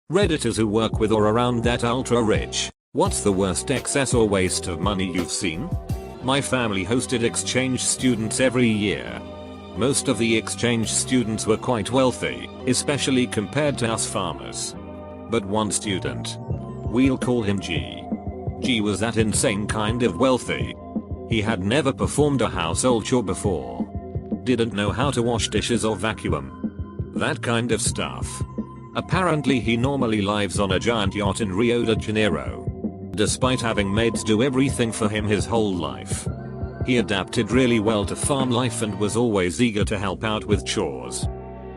Redditors who work with or around that ultra rich. What's the worst excess or waste of money you've seen? My family hosted exchange students every year. Most of the exchange students were quite wealthy, especially compared to us farmers. But one student, we'll call him G. G was that insane kind of wealthy. He had never performed a household chore before. Didn't know how to wash dishes or vacuum. That kind of stuff. Apparently he normally lives on a giant yacht in Rio de Janeiro. Despite having maids do everything for him his whole life. He adapted really well to farm life and was always eager to help out with chores.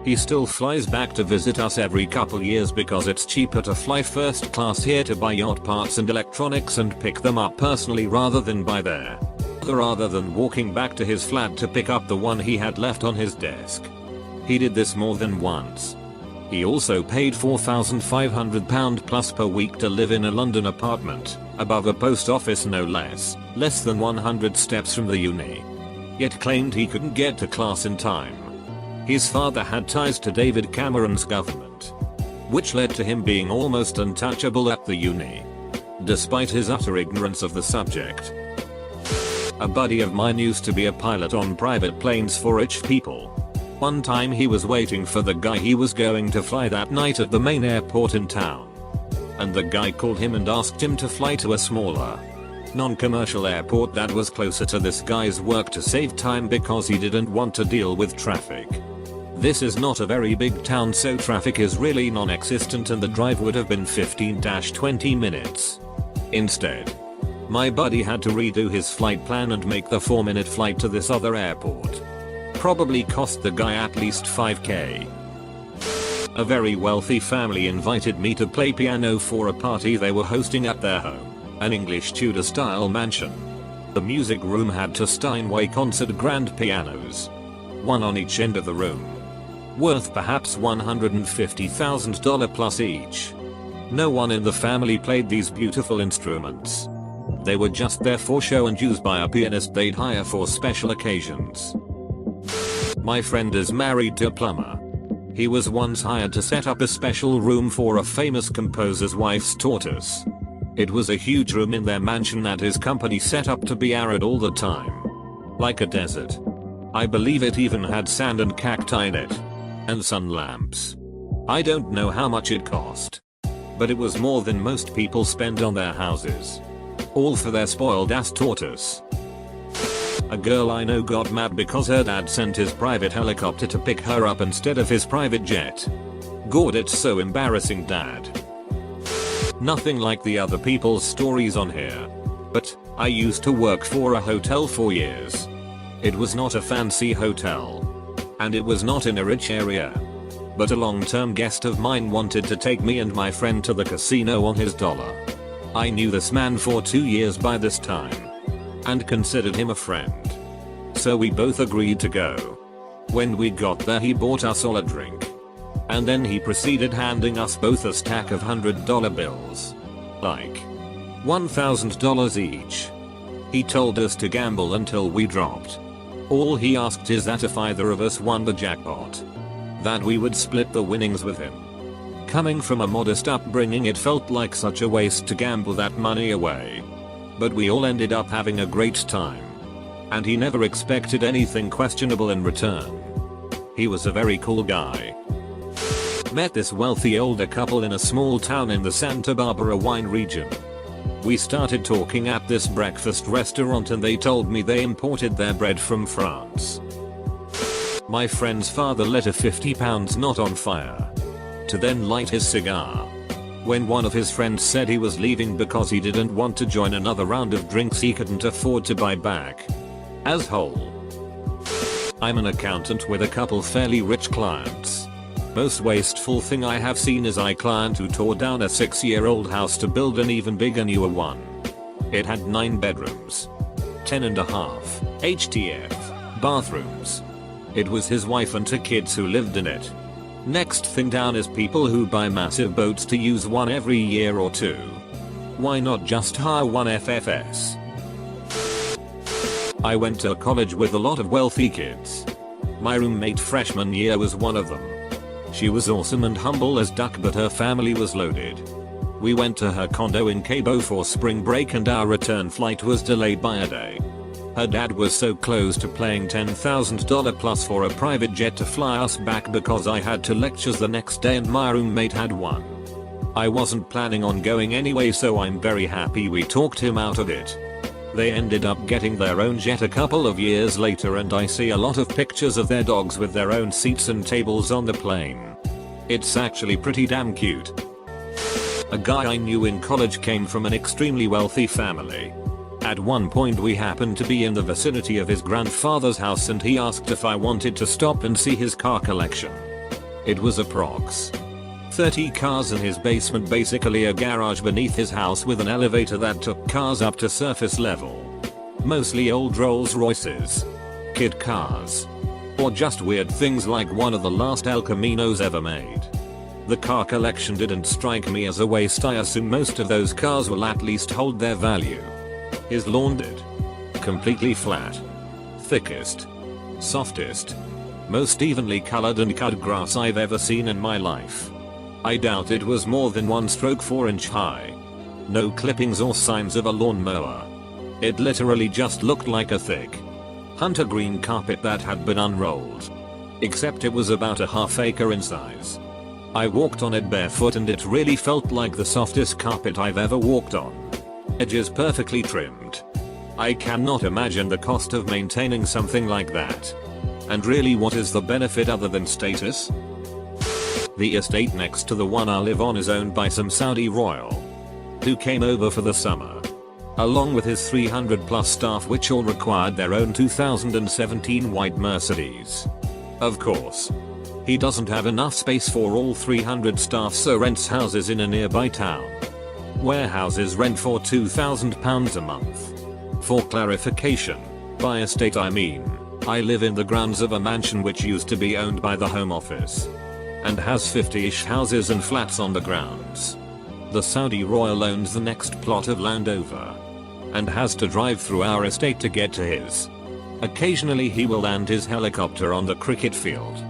He still flies back to visit us every couple years because it's cheaper to fly first class here to buy yacht parts and electronics and pick them up personally rather than buy there. Rather than walking back to his flat to pick up the one he had left on his desk. He did this more than once. He also paid £4,500 plus per week to live in a London apartment, above a post office no less than 100 steps from the uni. Yet claimed he couldn't get to class in time. His father had ties to David Cameron's government, which led to him being almost untouchable at the uni, despite his utter ignorance of the subject. A buddy of mine used to be a pilot on private planes for rich people. One time he was waiting for the guy he was going to fly that night at the main airport in town. And the guy called him and asked him to fly to a smaller, non-commercial airport that was closer to this guy's work to save time because he didn't want to deal with traffic. This is not a very big town, so traffic is really non-existent and the drive would have been 15-20 minutes. Instead, my buddy had to redo his flight plan and make the 4-minute flight to this other airport. Probably cost the guy at least $5k. A very wealthy family invited me to play piano for a party they were hosting at their home, an English Tudor style mansion. The music room had two Steinway concert grand pianos, one on each end of the room, worth perhaps $150,000 plus each. No one in the family played these beautiful instruments. They were just there for show and used by a pianist they'd hire for special occasions. My friend is married to a plumber. He was once hired to set up a special room for a famous composer's wife's tortoise. It was a huge room in their mansion that his company set up to be arid all the time. Like a desert. I believe it even had sand and cacti in it. And sun lamps. I don't know how much it cost. But it was more than most people spend on their houses. All for their spoiled ass tortoise. A girl I know got mad because her dad sent his private helicopter to pick her up instead of his private jet. God, it's so embarrassing, dad. Nothing like the other people's stories on here. But I used to work for a hotel for years. It was not a fancy hotel. And it was not in a rich area. But a long-term guest of mine wanted to take me and my friend to the casino on his dollar. I knew this man for 2 years by this time. And considered him a friend. So we both agreed to go. When we got there he bought us all a drink. And then he proceeded handing us both a stack of $100 bills. Like $1,000 each. He told us to gamble until we dropped. All he asked is that if either of us won the jackpot, that we would split the winnings with him. Coming from a modest upbringing, it felt like such a waste to gamble that money away. But we all ended up having a great time. And he never expected anything questionable in return. He was a very cool guy. Met this wealthy older couple in a small town in the Santa Barbara wine region. We started talking at this breakfast restaurant and they told me they imported their bread from France. My friend's father lit a £50 knot on fire to then light his cigar. When one of his friends said he was leaving because he didn't want to join another round of drinks he couldn't afford to buy back. As whole. I'm an accountant with a couple fairly rich clients. Most wasteful thing I have seen is a client who tore down a 6-year-old house to build an even bigger newer one. It had 9 bedrooms. 10.5 HTF bathrooms. It was his wife and 2 kids who lived in it. Next thing down is people who buy massive boats to use one every year or 2. Why not just hire one FFS? I went to college with a lot of wealthy kids. My roommate freshman year was one of them. She was awesome and humble as duck, but her family was loaded. We went to her condo in Cabo for spring break and our return flight was delayed by a day. Her dad was so close to paying $10,000 plus for a private jet to fly us back because I had 2 lectures the next day and my roommate had 1. I wasn't planning on going anyway, so I'm very happy we talked him out of it. They ended up getting their own jet a couple of years later and I see a lot of pictures of their dogs with their own seats and tables on the plane. It's actually pretty damn cute. A guy I knew in college came from an extremely wealthy family. At one point we happened to be in the vicinity of his grandfather's house and he asked if I wanted to stop and see his car collection. It was approx. 30 cars in his basement, basically a garage beneath his house with an elevator that took cars up to surface level. Mostly old Rolls Royces, kid cars, or just weird things like one of the last El Caminos ever made. The car collection didn't strike me as a waste. I assume most of those cars will at least hold their value. His lawn did. Completely flat. Thickest, softest, most evenly colored and cut grass I've ever seen in my life. I doubt it was more than 1 stroke 4-inch high. No clippings or signs of a lawnmower. It literally just looked like a thick hunter green carpet that had been unrolled. Except it was about a ½ acre in size. I walked on it barefoot and it really felt like the softest carpet I've ever walked on. Edges perfectly trimmed. I cannot imagine the cost of maintaining something like that. And really, what is the benefit other than status? The estate next to the one I live on is owned by some Saudi royal who came over for the summer, along with his 300 plus staff, which all required their own 2017 white Mercedes. Of course, he doesn't have enough space for all 300 staff, so rents houses in a nearby town. Warehouses rent for £2,000 a month. For clarification, by estate I mean, I live in the grounds of a mansion which used to be owned by the Home Office and has 50-ish houses and flats on the grounds. The Saudi royal owns the next plot of land over and has to drive through our estate to get to his. Occasionally he will land his helicopter on the cricket field.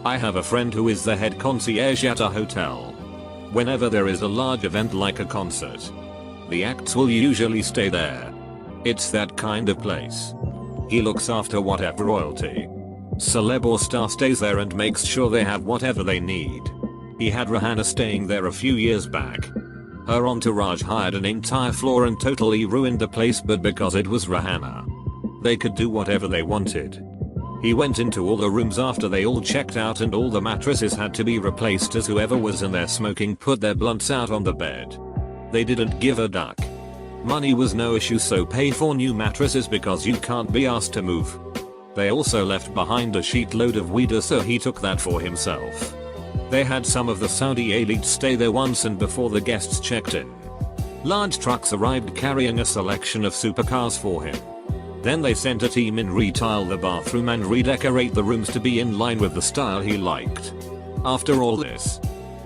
I have a friend who is the head concierge at a hotel. Whenever there is a large event like a concert, the acts will usually stay there. It's that kind of place. He looks after whatever royalty, celeb or star stays there and makes sure they have whatever they need. He had Rihanna staying there a few years back. Her entourage hired an entire floor and totally ruined the place, but because it was Rihanna, they could do whatever they wanted. He went into all the rooms after they all checked out and all the mattresses had to be replaced as whoever was in there smoking put their blunts out on the bed. They didn't give a duck. Money was no issue, so pay for new mattresses because you can't be asked to move. They also left behind a sheet load of weed, so he took that for himself. They had some of the Saudi elite stay there once, and before the guests checked in, large trucks arrived carrying a selection of supercars for him. Then they sent a team in retile the bathroom and redecorate the rooms to be in line with the style he liked. After all this,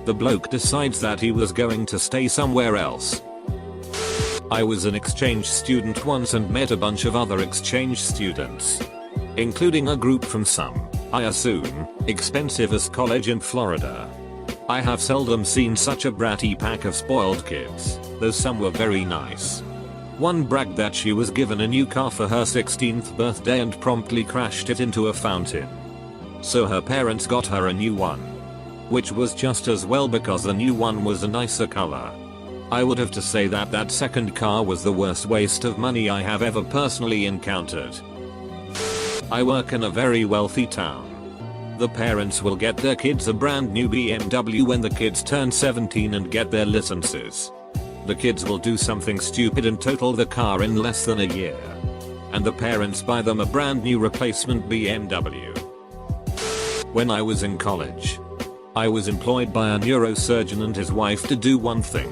the bloke decides that he was going to stay somewhere else. I was an exchange student once and met a bunch of other exchange students, including a group from some, I assume, expensivest college in Florida. I have seldom seen such a bratty pack of spoiled kids, though some were very nice. One bragged that she was given a new car for her 16th birthday and promptly crashed it into a fountain. So her parents got her a new one, which was just as well because the new one was a nicer color. I would have to say that that second car was the worst waste of money I have ever personally encountered. I work in a very wealthy town. The parents will get their kids a brand new BMW when the kids turn 17 and get their licenses. The kids will do something stupid and total the car in less than a year, and the parents buy them a brand new replacement BMW. When I was in college, I was employed by a neurosurgeon and his wife to do one thing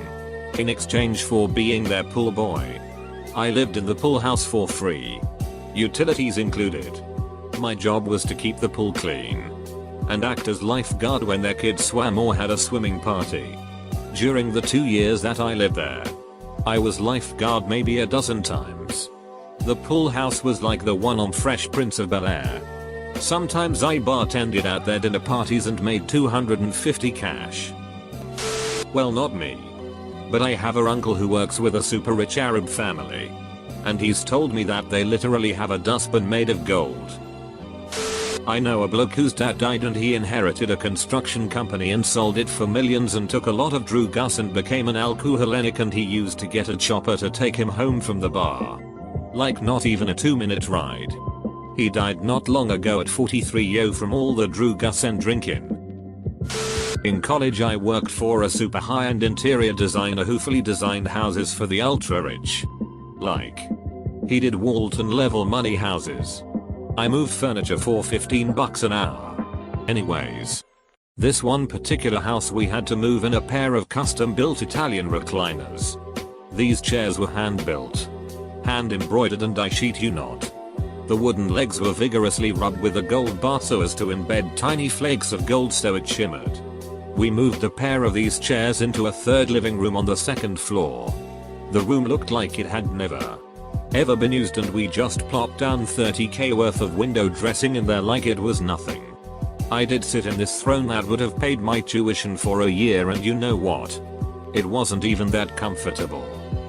in exchange for being their pool boy. I lived in the pool house for free, utilities included. My job was to keep the pool clean and act as lifeguard when their kids swam or had a swimming party. During the 2 years that I lived there, I was lifeguard maybe a dozen times. The pool house was like the one on Fresh Prince of Bel-Air. Sometimes I bartended at their dinner parties and made 250 cash. Well, not me. But I have a uncle who works with a super rich Arab family. And he's told me that they literally have a dustbin made of gold. I know a bloke whose dad died and he inherited a construction company and sold it for millions and took a lot of drugas and became an alcoholic, and he used to get a chopper to take him home from the bar. Like not even a 2-minute ride. He died not long ago at 43 from all the drugas and drinking. In college I worked for a super high-end interior designer who fully designed houses for the ultra rich. Like, he did Walton level money houses. I moved furniture for $15 an hour. Anyways. This one particular house we had to move in a pair of custom built Italian recliners. These chairs were hand built. Hand embroidered, and I shit you not. The wooden legs were vigorously rubbed with a gold bar so as to embed tiny flakes of gold so it shimmered. We moved a pair of these chairs into a third living room on the second floor. The room looked like it had never ever been used, and we just plopped down $30k worth of window dressing in there like it was nothing. I did sit in this throne that would have paid my tuition for a year, and you know what? It wasn't even that comfortable.